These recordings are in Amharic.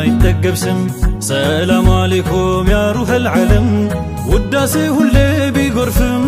ማይጠገብ ስም ሰላም አለይኩም ያ ሩህል ዓለም ውዳሴ ሁሌ ቢጎርፍም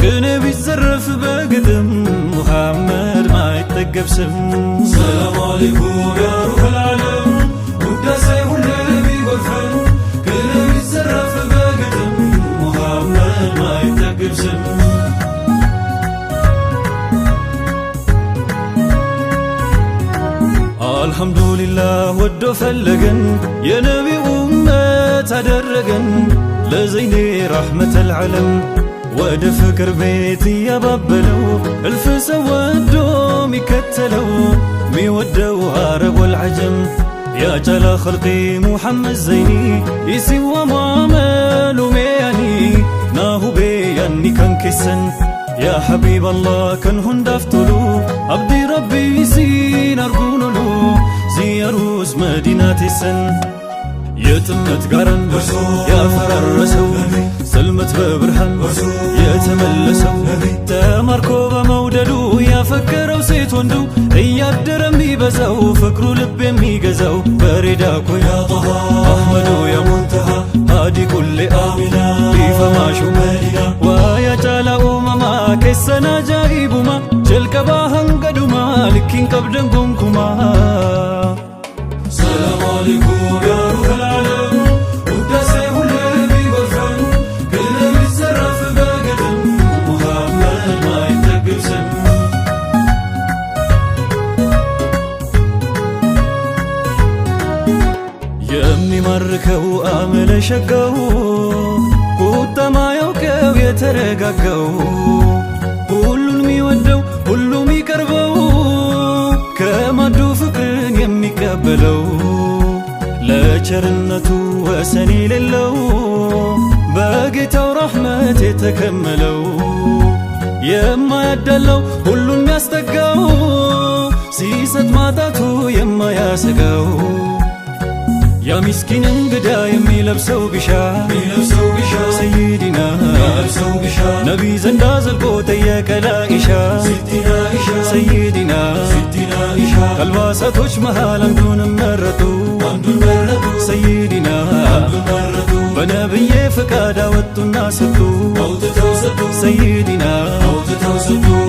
ቅኔ ቢዘረፍ በግጥም ሙሐመድ ማይጠገብ ስም ሰላም አለይኩም ያ ሩህል ዓለም ውዳሴ ሁሌ ቢጎርፍም ቅኔ ቢዘረፍ በግጥም ሙሐመድ ማይጠገብ ስም አልሐምዱሊላህ ወዶ ፈለገን የነቢ ኡመት አደረገን ለዘይኔ ረሕመተል ዓለም ወደ ፍቅር ቤት እያባበለው እልፍ ሰው ወዶ ሚከተለው ሚወደው አረብ ወልዓጀም ያ ጃላ ኸልቂ ሙሐመድ ዘይኒ ይሲዋ ሙዓመሉ ሜያኒ ናሁቤ ያኒ ከንኬሰን ያ ሐቢብ አላህ ከንሁን ዳፍቶሉ አብዲ ረቢ ሲን አርጉኑሉ ዚያሩስ መዲናቴሰን የጥመት ጋራን ያፈራረሰው ጽልመት በብርሃን የተመለሰው ተማርኮ በመውደዱ ያፈቀረው ሴት ወንዱ እያደረ የሚበዛው ፍቅሩ ልብ የሚገዛው በሬዳ ኮያ ጣሃ አሕመዱ ያ ሙንተሃ ሃዲ ኩሊ አሚና ቢፈማሹ መዲና ዋያ ጫላ ኡመማ ኬሰና ጃኢቡማ ጀልቀባ ሀንገዱማ ልኪን ቀብደን ጎንኩማ ሰላም አለይኩም ያ ሩህል ዓለም ውዳሴ ሁሌ ቢጎርፍም ቅኔ ቢዘረፍ በግጥም ሙሐመድ ማይጠገብ ስም የሚማርከው አመለ ሸጋው ቁጣ ማያውቀው የተረጋጋው ሁሉን ሚወደው ሁሉ ሚቀርበው ከማዱ ፍቅርን የሚቀበለው ለቸርነቱ ወሰን የሌለው በጌታው ረሕመት የተከመለው የማያዳለው ሁሉን ሚያስጠጋው ሲሰጥ ማጣቱ የማያሰጋው ያ ምስኪን እንግዳ የሚለብሰው ቢሻ ሰይዲና ነቢ ዘንዳ ዘልቆ ጠየቀ ለኢሻ ሰይዲና ከአልባሳቶች መሃል አንዱን መረጡ ሰይዲና በነብዬ ፍቃድ አወጡና ሰጡ ሰይዲና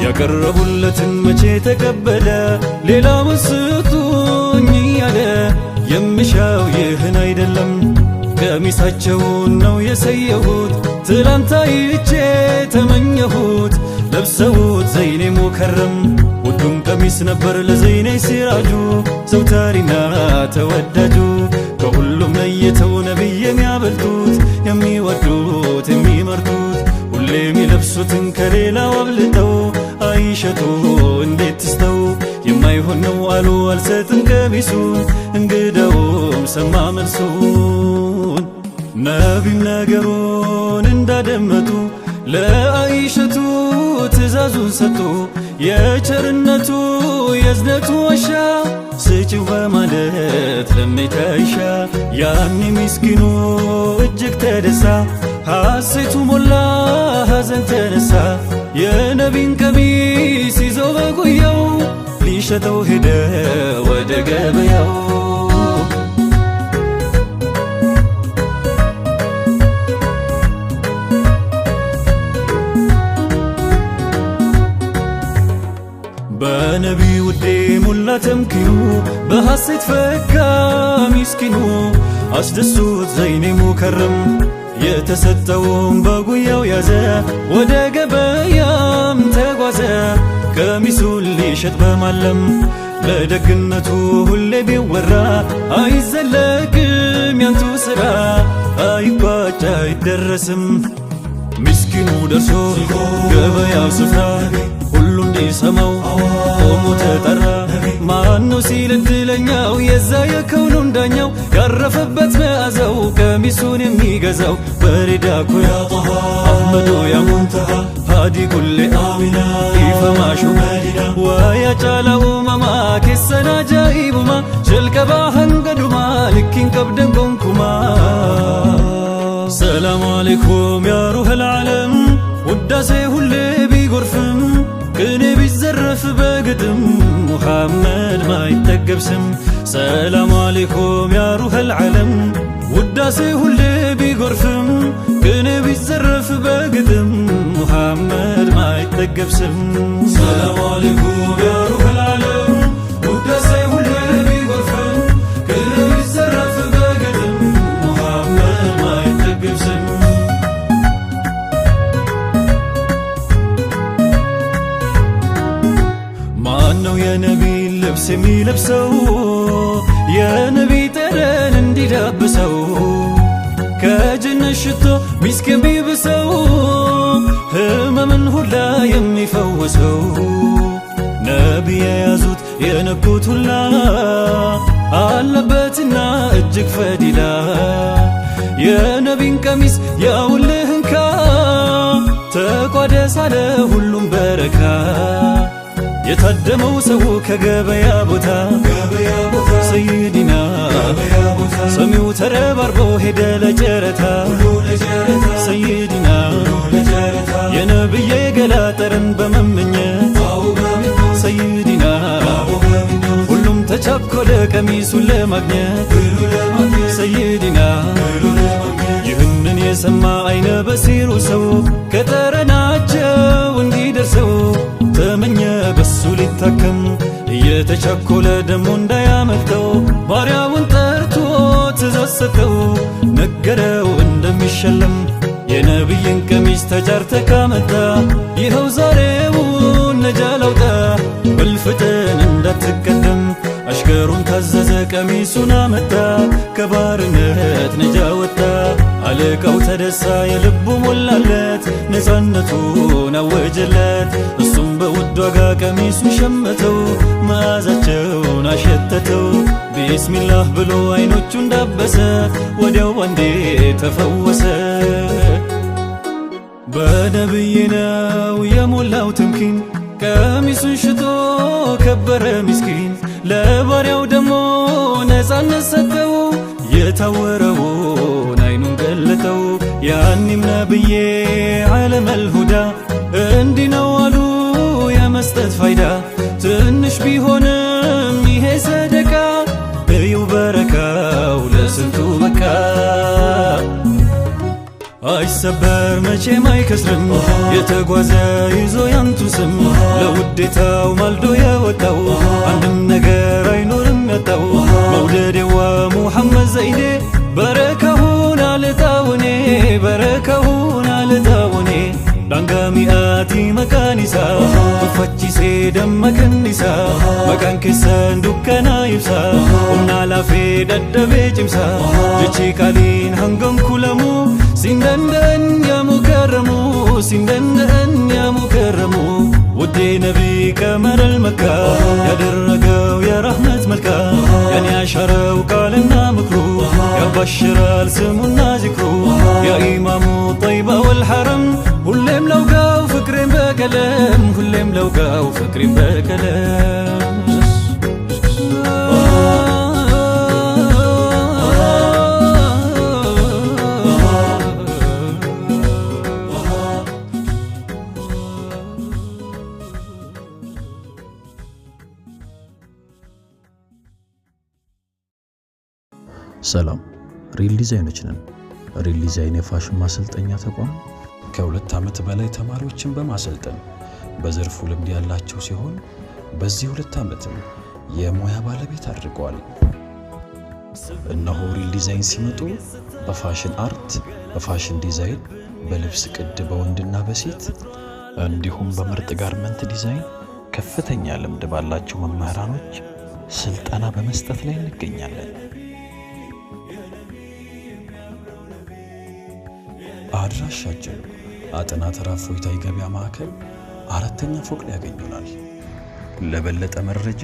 ያቀረቡለትን መቼ ተቀበለ ሌላ መስጡኝ ያለ የምሻው ይህን አይደለም ቀሚሳቸውን ነው የሰየሁት ትላንት አይቼ ተመኘሁት ለብሰውት ዘይኔ ሙከረም ውዱም ቀሚስ ነበር ለዘይኔ ሲራጁ ዘውታሪና ተወዳጁ ከሁሉም ለይተው ነቢይ የሚያበልጡት የሚወዱት የሚመርጡት ሁሌ የሚለብሱትን ከሌላው አብልጠው አይሸቱ እንዴት ትስተው የማይሆን ነው አሉ አልሰጥም ቀሚሱን እንግዳውም ሰማ መልሱን ነቢም ነገሩን እንዳደመጡ ለአይሸቱ ትእዛዙን ሰጡ የቸርነቱ የዝነቱ ዋሻ ስጪው በማለት ለሚታይሻ ያኔ ምስኪኑ እጅግ ተደሳ ሐሴቱ ሞላ ሐዘን ተነሳ የነቢን ቀሚስ ይዞ በጉያው ሊሸጠው ሄደ ወደ ገበያው በነቢ ውዴ ሙላ ተምኪኑ በሐሴት ፈካ ሚስኪኑ አስደሱት ዘይኔ ሙከረም የተሰጠውን በጉያው ያዘ ወደ ገበያም ተጓዘ ቀሚሱን ሊሸጥ በማለም ለደግነቱ ሁሌ ቢወራ አይዘለቅም ያንቱ ሥራ አይቋጭ አይደረስም ምስኪኑ ደርሶ ገበያው ስፍራ ሁሉ እንዲሰማው ቆሞ ተጠራ ማነው ሲል እድለኛው የዛ የከውኑን ዳኛው ያረፈበት መዓዛው ቀሚሱን የሚገዛው በሬዳ ኮያ ጣሃ አሕመዱ ያ ሙንተሃ ሃዲ ኩሊ አሚና ኢፈማሹ መዲና ወያ ጫላ ኡመማ ኬሰና ጃኢቡማ ጀልቀባ ሀንገዱማ ልኪን ቀብደን ጎንኩማ ሰላም አለይኩም ያ ሩህል ዓለም ውዳሴ ሁሌ ቢጎርፍም ቅኔ ቢዘረፍ በግጥም ሙሐመድ ማይጠገብ ስም ሰላሙ አለይኩም ያ ሩህል ዓለም ውዳሴ ሁሌ ቢጎርፍም ግን ቢዘረፍ በግጥም ሙሐመድ ማይጠገብ ስም ሰላሙ አለይኩም ያ ሩህል ዓለም ውዳሴ ሁሌ ቢጎርፍም ግን ቢዘረፍ በግጥም ሙሐመድ ማይጠገብ ስም ማነው የነቢይ ልብስ የሚለብሰው የነቢይ ጠረን እንዲዳብሰው ከጀነት ሽቶ ሚስክ የሚብሰው ህመምን ሁላ የሚፈውሰው ነቢይ የያዙት የነኩት ሁላ አለበትና እጅግ ፈዲላ የነቢይን ቀሚስ ያውልህ እንካ ተቋደስ አለ ሁሉም በረካ የታደመው ሰው ከገበያ ቦታ ሰይዲና ሰሚው ተረባርቦ ሄደ ለጨረታ ሰይዲና የነብዬ ገላ ጠረን በመመኘት ሰይዲና ሁሉም ተቻኮለ ቀሚሱን ለማግኘት ሰይዲና ይህንን የሰማ አይነ በሲሩ ሰው ከጠረናቸው እንዲደርሰው ተመኘ በሱ ሊታከም እየተቻኮለ ደሞ እንዳያመልጠው ባሪያውን ጠርቶ ትእዛዝ ሰጠው ነገረው እንደሚሸለም የነቢይን ቀሚስ ተጫርተ ካመጣ ይኸው ዛሬውን ነጃ ላውጣ በልፍጥን እንዳትቀደም አሽከሩን ታዘዘ ቀሚሱን አመጣ ከባርነት ነጃ ወጣ አለቃው ተደሳ የልቡ ሞላለት ነፃነቱን አወጀለት እሱም በውድ ዋጋ ቀሚሱን ሸመተው መዓዛቸውን አሸተተው ቢስሚላህ ብሎ አይኖቹን ዳበሰ ወዲያው አንዴ ተፈወሰ በነብይ ነው የሞላው ትምኪን ቀሚሱን ሽቶ ከበረ ምስኪን ለባሪያው ደሞ ነፃነት ሰጠው የታወረውን አይኑን ገለጠው ያኒም ነብዬ ዓለመል ሁዳ እንዲህ ነው አሉ የመስጠት ፋይዳ ትንሽ ቢሆንም ይሄ ሰደቃ እዩ በረካው ለስንቱ በቃ አይሰበር መቼም አይከስርም የተጓዘ ይዞ ያንቱ ስም ለውዴታው ማልዶ የወጣው አንድም ነገር አይኖርም ያጣው መውደዴዋ ሙሐመድ ዘይዴ በረካሁን አልጣውኔ በረካሁን አልጣውኔ ዳንጋሚአቲ መካኒሳ ቱፈቺሴ ደመከኒሳ መካን ኬሰን ዱከና ይብሳ ኡምና ላፌ ደደቤ ጭምሳ ጀቺ ቃሊን ሀንገን ኩለሙ ሲንደንደን ያሙከረሙ ሲንደንደን ያሙከረሙ ውዴ ነቢይ ቀመረል መካ ያደረገው የረህመት መልካ ያን ያሻረው ቃልና ምክሩ ያባሽራል ስሙና ዚክሩ የኢማሙ ጠይባ ወልሐረም ሁሌም ለውጋው ፍቅሬን በቀለም ሁሌም ለውጋው ፍቅሬን በቀለም ሰላም ሪል ዲዛይኖች ነን። ሪል ዲዛይን የፋሽን ማሰልጠኛ ተቋም ከ2 ዓመት በላይ ተማሪዎችን በማሰልጠን በዘርፉ ልምድ ያላቸው ሲሆን በዚህ 2 ዓመትም የሙያ ባለቤት አድርገዋል። እነሆ ሪል ዲዛይን ሲመጡ በፋሽን አርት፣ በፋሽን ዲዛይን፣ በልብስ ቅድ በወንድና በሴት እንዲሁም በምርጥ ጋርመንት ዲዛይን ከፍተኛ ልምድ ባላቸው መምህራኖች ስልጠና በመስጠት ላይ እንገኛለን። አድራሻችን አጥና ተራ እፎይታ ገበያ ማዕከል 4ኛ ፎቅ ላይ ያገኙናል። ለበለጠ መረጃ